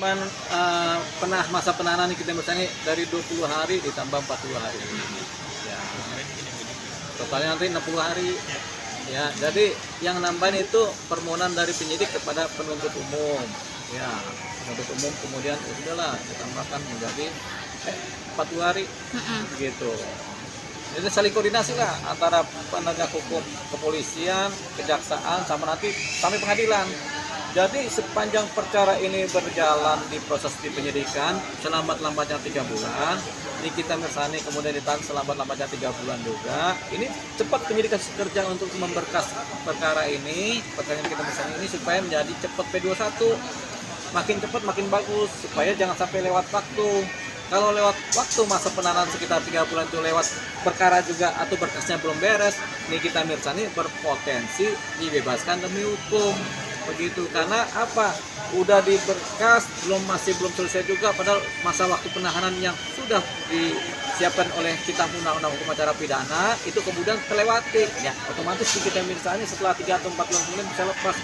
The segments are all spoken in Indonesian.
nambahan masa penahanan kita misalnya dari 20 hari ditambah 40 hari. Ya. Totalnya nanti 60 hari. Ya, jadi yang nambahin itu permohonan dari penyidik kepada penuntut umum. Ya, penuntut umum kemudian udahlah ditambahkan menjadi 40 hari. Gitu. Jadi saling koordinasi lah antara penegak hukum, kepolisian, kejaksaan, sama nanti sampai pengadilan. Jadi sepanjang perkara ini berjalan di proses di penyidikan, selambat-lambatnya 3 bulan, Nikita Mirzani kemudian ditahan selambat-lambatnya 3 bulan juga. Ini cepat penyidikan kerja untuk memberkas perkara ini, perkara Nikita Mirzani ini supaya menjadi cepat P21. Makin cepat makin bagus, supaya jangan sampai lewat waktu. Kalau lewat waktu masa penahanan sekitar 3 bulan itu lewat perkara juga atau berkasnya belum beres, Nikita Mirzani berpotensi dibebaskan demi hukum. Begitu, karena apa? Udah diberkas, masih belum selesai juga, padahal masa waktu penahanan yang sudah disiapkan oleh Kitab Undang-Undang Hukum Acara Pidana itu kemudian terlewati. Ya, otomatis Nikita Mirzani setelah 3 atau 4 bulan kemudian bisa lepas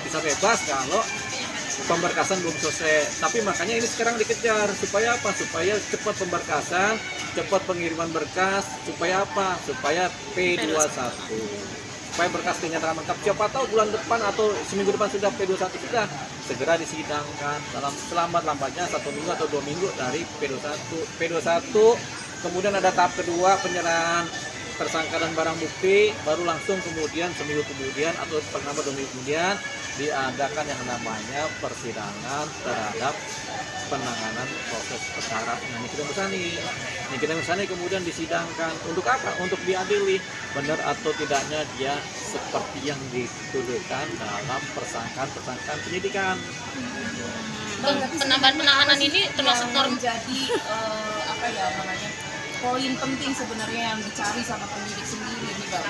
bisa bebas kalau pemberkasan belum selesai. Tapi makanya ini sekarang dikejar supaya apa? Supaya cepat pemberkasan, cepat pengiriman berkas, supaya apa? Supaya P21. Supaya berkas dinyatakan lengkap. Siapa tahu bulan depan atau seminggu depan sudah P21 sudah segera disidangkan dalam selambat-lambatnya 1 minggu atau 2 minggu dari P21. Kemudian ada tahap kedua, penyerahan tersangka dan barang bukti, baru langsung kemudian seminggu kemudian atau penambah 2 minggu kemudian diadakan yang namanya persidangan terhadap penanganan proses perkara Nikita Mirzani. Nikita Mirzani kemudian disidangkan untuk apa? Untuk diadili benar atau tidaknya dia seperti yang dituduhkan dalam persangkaan penyidikan. Penambahan penahanan ini termasuk norm menjadi apa ya namanya poin penting sebenarnya yang dicari sama penyidik sendiri nih Bang.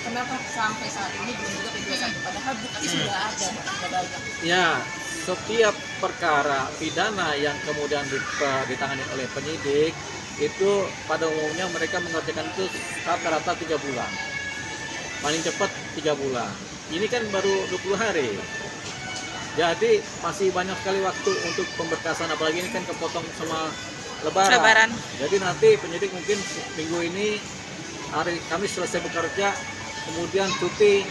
Kenapa sampai saat ini belum juga P21 padahal bukti sudah ada banyak. Ya, setiap perkara pidana yang kemudian ditangani oleh penyidik itu pada umumnya mereka mengerjakan itu rata-rata 3 bulan. Paling cepat 3 bulan. Ini kan baru 20 hari. Jadi masih banyak sekali waktu untuk pemberkasan, apalagi ini kan kepotong sama Lebaran. Jadi nanti penyidik mungkin minggu ini hari Kamis selesai bekerja, kemudian cuti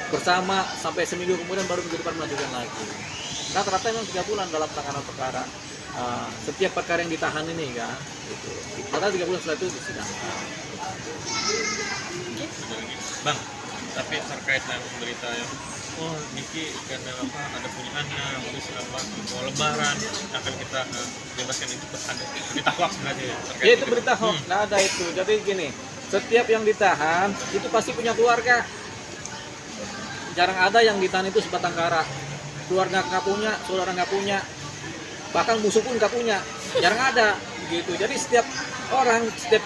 bersama sampai seminggu kemudian baru minggu depan melanjutkan lagi. Rata-rata memang 3 bulan dalam penanganan perkara. Setiap perkara yang ditahan ini kan, gitu. Rata 3 bulan setelah itu disidangkan. Bang, tapi terkait dengan berita yang Niki karena apa ada punya anak, habis apa mau lebaran akan kita bebaskan itu ada berita hoax berarti ya? Ya itu berita hoax, nggak ada itu. Jadi gini, setiap yang ditahan itu pasti punya keluarga. Jarang ada yang ditahan itu sebatang kara. Keluarga nggak punya, saudara nggak punya, bahkan musuh pun nggak punya. Jarang ada gitu. Jadi setiap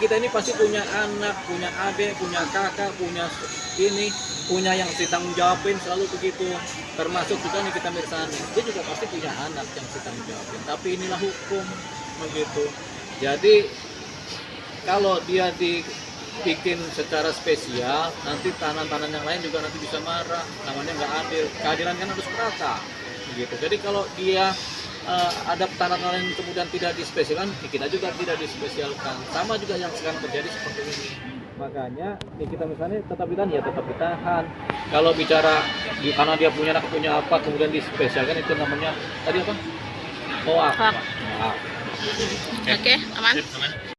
kita ini pasti punya anak, punya adik, punya kakak, punya ini, punya yang ditanggung jawabin, selalu begitu. Termasuk juga Nikita Mirzani, dia juga pasti punya anak yang ditanggung jawabin. Tapi inilah hukum begitu. Jadi kalau dia dibikin secara spesial, nanti tahanan-tahanan yang lain juga nanti bisa marah, namanya nggak adil. Keadilan kan harus merata begitu. Jadi kalau dia ada tahanan yang kemudian tidak dispesialkan, kita juga tidak dispesialkan. Sama juga yang sekarang terjadi seperti ini. Makanya Nikita Mirzani tetap ditahan, ya tetap ditahan. Kalau bicara karena dia punya anak, punya apa, kemudian dispesialkan, itu namanya tadi apa? Hoax. Oke, aman.